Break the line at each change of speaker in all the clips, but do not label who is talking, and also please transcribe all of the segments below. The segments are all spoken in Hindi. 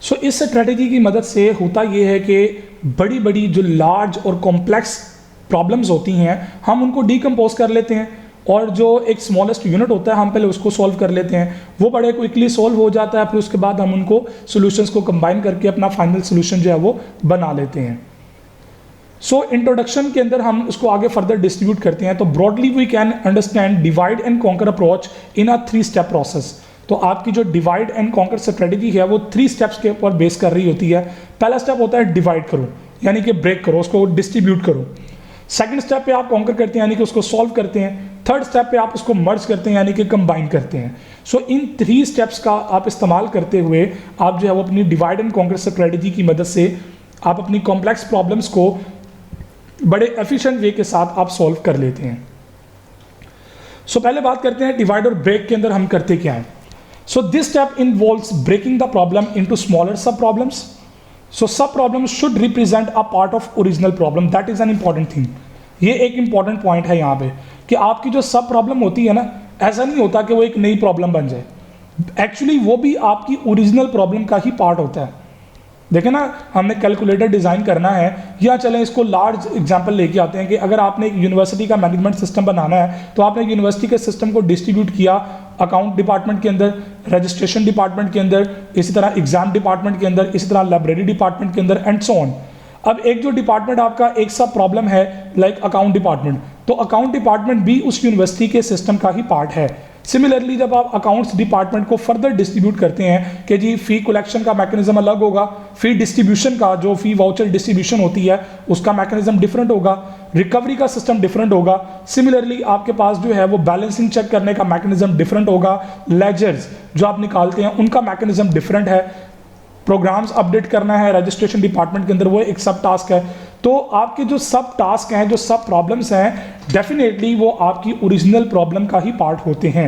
सो इस स्ट्रेटेजी की मदद से होता ये है कि बड़ी बड़ी जो लार्ज और कॉम्प्लेक्स प्रॉब्लम्स होती हैं हम उनको डीकम्पोज कर लेते हैं, और जो एक स्मॉलेस्ट यूनिट होता है हम पहले उसको सॉल्व कर लेते हैं, वो बड़े क्विकली सॉल्व हो जाता है, फिर उसके बाद हम उनको सॉल्यूशंस को कंबाइन करके अपना फाइनल सॉल्यूशन जो है वो बना लेते हैं। सो इंट्रोडक्शन के अंदर हम उसको आगे फर्दर डिस्ट्रीब्यूट करते हैं। तो broadly we can understand divide and conquer approach in a 3 step process. तो आपकी जो डिवाइड एंड कॉन्कर स्ट्रेटेजी है वो 3 स्टेप्स के ऊपर बेस कर रही होती है। पहला स्टेप होता है डिवाइड करो, यानी कि ब्रेक करो, उसको डिस्ट्रीब्यूट करो। सेकंड स्टेप पे आप कॉन्कर करते हैं, यानी कि उसको सॉल्व करते हैं। थर्ड स्टेप पे आप उसको मर्ज करते हैं, यानी कि कंबाइन करते हैं। सो इन 3 स्टेप्स का आप इस्तेमाल करते हुए आप जो है वो अपनी डिवाइड एंड कॉन्कर स्ट्रेटेजी की मदद से आप अपनी कॉम्प्लेक्स प्रॉब्लम्स को बड़े एफिशिएंट वे के साथ आप सॉल्व कर लेते हैं। सो पहले बात करते हैं डिवाइड और ब्रेक के अंदर हम करते क्या है। So this step involves breaking the problem into smaller sub problems. So sub problem should represent a part of original problem, that is an important thing. ये एक इंपॉर्टेंट पॉइंट है यहाँ पे कि आपकी जो सब प्रॉब्लम होती है ना, ऐसा नहीं होता कि वो एक नई प्रॉब्लम बन जाए, एक्चुअली वो भी आपकी ओरिजिनल प्रॉब्लम का ही पार्ट होता है। देखें ना, हमने कैलकुलेटर डिज़ाइन करना है, या चलें इसको लार्ज एग्जांपल लेके आते हैं कि अगर आपने एक यूनिवर्सिटी का मैनेजमेंट सिस्टम बनाना है तो आपने यूनिवर्सिटी के सिस्टम को डिस्ट्रीब्यूट किया अकाउंट डिपार्टमेंट के अंदर, रजिस्ट्रेशन डिपार्टमेंट के अंदर, इसी तरह एग्जाम डिपार्टमेंट के अंदर, इसी तरह लाइब्रेरी डिपार्टमेंट के अंदर एंड सो ऑन। अब एक जो डिपार्टमेंट आपका एक सब प्रॉब्लम है लाइक अकाउंट डिपार्टमेंट, तो अकाउंट डिपार्टमेंट भी उस यूनिवर्सिटी के सिस्टम का ही पार्ट है। सिमिलरली जब आप अकाउंट्स डिपार्टमेंट को फर्दर डिस्ट्रीब्यूट करते हैं कि जी फी कलेक्शन का मैकेनिज्म अलग होगा, फी डिस्ट्रीब्यूशन का जो फी वाउचर डिस्ट्रीब्यूशन होती है उसका मैकेनिज्म डिफरेंट होगा, रिकवरी का सिस्टम डिफरेंट होगा। सिमिलरली आपके पास जो है वो बैलेंसिंग चेक करने का मैकेनिज्म डिफरेंट होगा, लेजर्स जो आप निकालते हैं उनका मैकेनिज्म डिफरेंट है, प्रोग्राम्स अपडेट करना है रजिस्ट्रेशन डिपार्टमेंट के अंदर वो एक सब टास्क है। तो आपके जो सब टास्क हैं, जो सब प्रॉब्लम्स हैं, डेफिनेटली वो आपकी ओरिजिनल प्रॉब्लम का ही पार्ट होते हैं।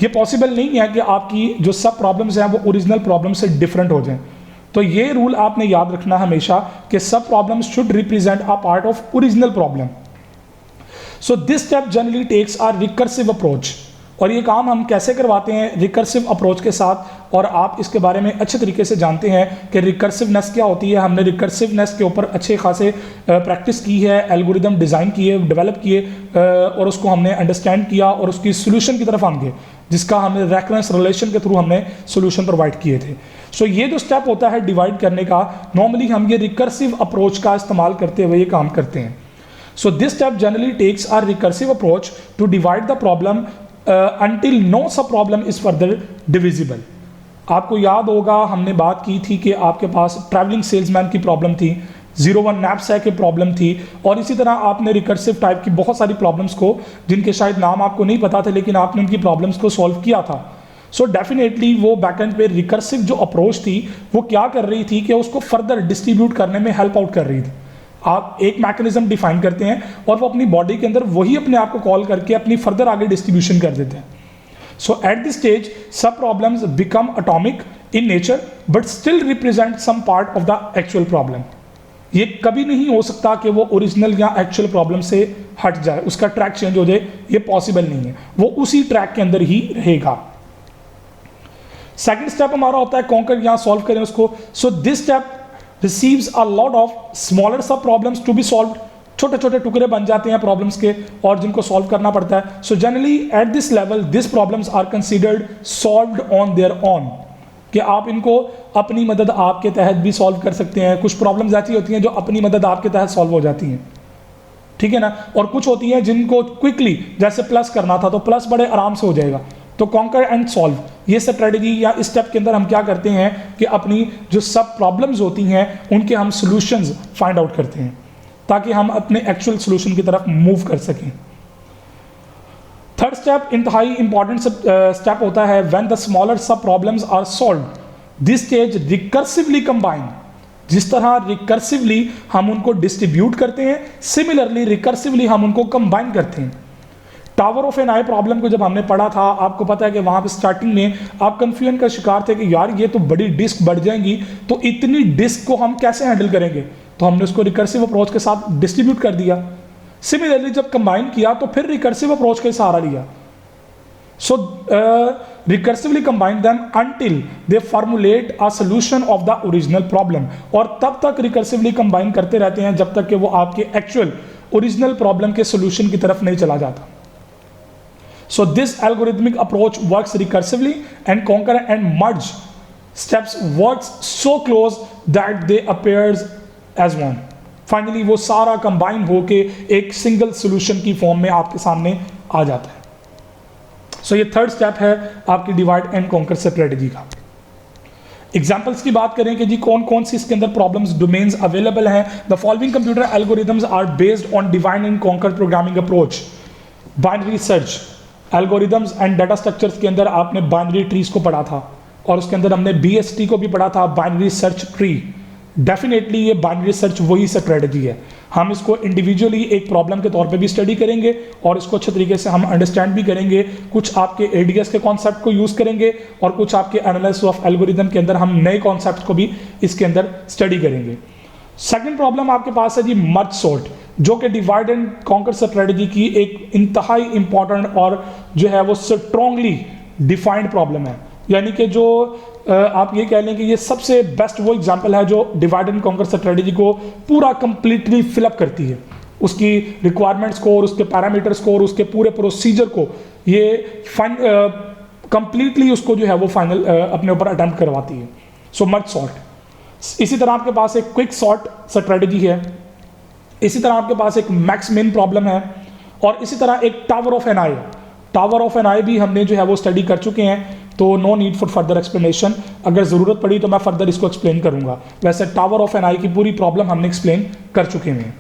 ये पॉसिबल नहीं है कि आपकी जो सब प्रॉब्लम्स हैं वो ओरिजिनल प्रॉब्लम से डिफरेंट हो जाएं। तो ये रूल आपने याद रखना हमेशा कि sub problems should represent a part of original problem. So this step generally takes a recursive approach. और ये काम हम कैसे करवाते हैं? रिकर्सिव अप्रोच के साथ। और आप इसके बारे में अच्छे तरीके से जानते हैं कि रिकर्सिवनेस क्या होती है। हमने रिकर्सिवनेस के ऊपर अच्छे खासे प्रैक्टिस की है, एल्गोरिदम डिज़ाइन किए, डेवलप किए, और उसको हमने अंडरस्टैंड किया और उसकी सोल्यूशन की तरफ हम गए, जिसका हमने रेफरेंस रिलेशन के थ्रू हमने सोल्यूशन प्रोवाइड किए थे। सो ये जो स्टेप होता है डिवाइड करने का, नॉर्मली हम ये रिकर्सिव अप्रोच का इस्तेमाल करते हुए ये काम करते हैं। So this step generally takes are recursive approach to divide the problem until no sub problem is further divisible। आपको याद होगा हमने बात की थी कि आपके पास ट्रैवलिंग सेल्समैन की प्रॉब्लम थी, 01 नैपसैक की प्रॉब्लम थी, और इसी तरह आपने रिकर्सिव टाइप की बहुत सारी प्रॉब्लम्स को, जिनके शायद नाम आपको नहीं पता थे, लेकिन आपने उनकी प्रॉब्लम्स को सॉल्व किया था। सो डेफिनेटली वो बैकएंड पे रिकर्सिव जो अप्रोच थी वो क्या कर रही थी कि उसको फर्दर डिस्ट्रीब्यूट करने में हेल्प आउट कर रही थी। आप एक मैकेनिज्म डिफाइन करते हैं और वो अपनी बॉडी के अंदर वही अपने आप को कॉल करके अपनी फर्दर आगे डिस्ट्रीब्यूशन कर देते हैं। So at this stage sub problems become atomic in nature but still represent some part of the actual problem. ये कभी नहीं हो सकता कि वो ओरिजिनल या एक्चुअल प्रॉब्लम से हट जाए, उसका ट्रैक चेंज हो जाए, ये पॉसिबल नहीं है, वो उसी ट्रैक के अंदर ही रहेगा। सेकेंड स्टेप हमारा होता है कॉन्कर या सॉल्व करें उसको। सो this step receives a lot of smaller sub problems to be solved। छोटे छोटे टुकड़े बन जाते हैं प्रॉब्लम्स के और जिनको सॉल्व करना पड़ता है। So generally at this level this problems are considered solved on their own, कि आप इनको अपनी मदद आपके तहत भी सॉल्व कर सकते हैं। कुछ प्रॉब्लम्स ऐसी होती हैं जो अपनी मदद आपके तहत सॉल्व हो जाती हैं, ठीक है ना, और कुछ होती हैं जिनको क्विकली, जैसे प्लस करना था तो प्लस बड़े आराम से हो जाएगा। तो कॉन्कर एंड सॉल्व, ये स्ट्रेटजी या इस स्टेप के अंदर हम क्या करते हैं कि अपनी जो सब प्रॉब्लम्स होती हैं उनके हम सॉल्यूशंस फाइंड आउट करते हैं ताकि हम अपने एक्चुअल सॉल्यूशन की तरफ मूव कर सकें। थर्ड स्टेप इंतहाई इंपॉर्टेंट स्टेप होता है when the smaller sub problems are solved this stage recursively combine. जिस तरह रिकर्सिवली हम उनको डिस्ट्रीब्यूट करते हैं, सिमिलरली रिकर्सिवली हम उनको कंबाइन करते हैं। Tower of Hanoi problem को जब हमने पढ़ा था, आपको पता है कि वहाँ पे स्टार्टिंग में आप कन्फ्यूजन का शिकार थे कि यार ये तो बड़ी डिस्क बढ़ जाएंगी, तो इतनी डिस्क को हम कैसे हैंडल करेंगे, तो हमने उसको रिकर्सिव अप्रोच के साथ डिस्ट्रीब्यूट कर दिया। सिमिलरली जब कंबाइन किया तो फिर रिकर्सिव अप्रोच का सहारा लिया। So recursively combine them until they formulate a solution of the original problem, और तब तक रिकर्सिवली कंबाइन करते रहते हैं जब तक कि वो आपके एक्चुअल ओरिजिनल प्रॉब्लम के सोल्यूशन की तरफ नहीं चला जाता। So this algorithmic approach works recursively, and conquer and merge steps works so close that they appears as one. Finally वो सारा कंबाइन होके एक सिंगल सोल्यूशन की फॉर्म में आपके सामने आ जाता है। So ये थर्ड स्टेप है आपकी डिवाइड एंड कॉन्कर स्ट्रेटेजी का। एग्जाम्पल्स की बात करें कि जी कौन कौन सी इसके अंदर प्रॉब्लम्स डोमेन्स अवेलेबल हैं। The following computer algorithms are based on divide and conquer programming approach. Binary search, algorithms and data structures के अंदर आपने बाइनरी ट्रीज को पढ़ा था, और उसके अंदर हमने BST को भी पढ़ा था, बाइनरी सर्च ट्री। डेफिनेटली ये बाइनरी सर्च वही स्ट्रेटजी है। हम इसको इंडिविजुअली एक प्रॉब्लम के तौर पे भी स्टडी करेंगे और इसको अच्छे तरीके से हम अंडरस्टैंड भी करेंगे। कुछ आपके ADS के कॉन्सेप्ट को यूज़ करेंगे और कुछ आपके एनालिसिस ऑफ एल्गोरिदम के अंदर हम नए कॉन्सेप्ट को भी इसके अंदर स्टडी करेंगे। सेकेंड प्रॉब्लम आपके पास है जी मर्ज सॉर्ट, जो कि डिवाइड एंड कॉन्कर स्ट्रेटजी की एक इंतहाई इंपॉर्टेंट और जो है वो स्ट्रॉन्गली डिफाइंड प्रॉब्लम है। यानी कि जो आप ये कह लें कि ये सबसे बेस्ट वो एग्जांपल है जो डिवाइड एंड कॉन्कर स्ट्रेटजी को पूरा कंप्लीटली फिलअप करती है, उसकी रिक्वायरमेंट्स को और उसके पैरामीटर्स को और उसके पूरे प्रोसीजर को ये कंप्लीटली उसको जो है वो फाइनल अपने ऊपर अटेम्प्ट करवाती है। सो मर्ज सॉर्ट। इसी तरह आपके पास एक क्विक सॉर्ट स्ट्रेटजी है, इसी तरह आपके पास एक मैक्स मिन प्रॉब्लम है, और इसी तरह एक tower of Hanoi. Tower of Hanoi भी हमने जो है वो स्टडी कर चुके हैं, तो no need for further explanation. अगर ज़रूरत पड़ी तो मैं फर्दर इसको एक्सप्लेन करूंगा। वैसे टावर ऑफ एन आई की पूरी प्रॉब्लम हमने एक्सप्लेन कर चुके हैं।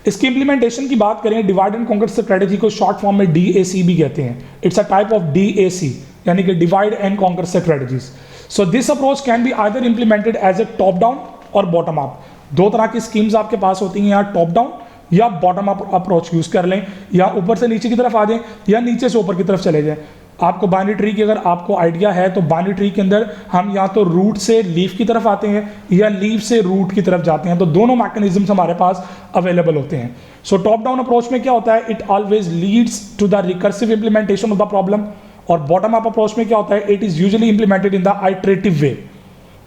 इसकी इंप्लीमेंटेशन की बात करें, डिवाइड एंड कॉन्कर स्ट्रेटजी को शॉर्ट फॉर्म में DAC भी कहते हैं। It's a type of DAC, यानी कि divide and conquer strategies. So this approach can be either implemented as a top down और बॉटम अप। दो तरह की स्कीम्स आपके पास होती हैं, या टॉप डाउन या बॉटम अप अप्रोच यूज कर लें, या ऊपर से नीचे की तरफ आ जाएं या नीचे से ऊपर की तरफ चले जाएं। आपको बाइनरी ट्री की अगर आपको आइडिया है तो बाइनरी ट्री के अंदर हम या तो रूट से लीफ की तरफ आते हैं या लीफ से रूट की तरफ जाते हैं, तो दोनों मैकेनिज्म्स हमारे पास अवेलेबल होते हैं। सो टॉप डाउन अप्रोच में क्या होता है, it always leads to the recursive implementation of the problem, और बॉटम अप अप्रोच में क्या होता है, it is usually implemented in the iterative way.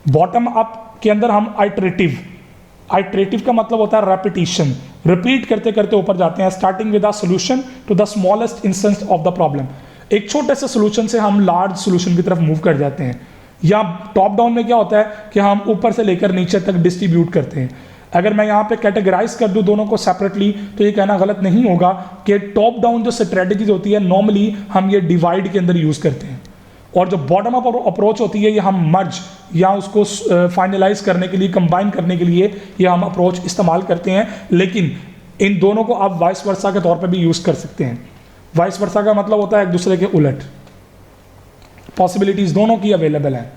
Bottom up के अंदर हम आइटरेटिव का मतलब होता है रेपिटेशन, रिपीट करते करते ऊपर जाते हैं, starting with the solution to the smallest instance of the problem. एक छोटे से सॉल्यूशन से हम लार्ज सॉल्यूशन की तरफ मूव कर जाते हैं। या टॉप डाउन में क्या होता है कि हम ऊपर से लेकर नीचे तक डिस्ट्रीब्यूट करते हैं। अगर मैं यहाँ पे कैटेगराइज कर दूँ दोनों को सेपरेटली, तो ये कहना गलत नहीं होगा कि टॉप डाउन जो स्ट्रेटजीज होती है नॉर्मली हम ये डिवाइड के अंदर यूज करते हैं, और जो बॉटम अप अप्रोच होती है ये हम मर्ज या उसको फाइनलाइज करने के लिए, कंबाइन करने के लिए ये हम अप्रोच इस्तेमाल करते हैं। लेकिन इन दोनों को आप वाइस वर्सा के तौर पे भी यूज कर सकते हैं। वाइस वर्सा का मतलब होता है एक दूसरे के उलट, पॉसिबिलिटीज दोनों की अवेलेबल हैं।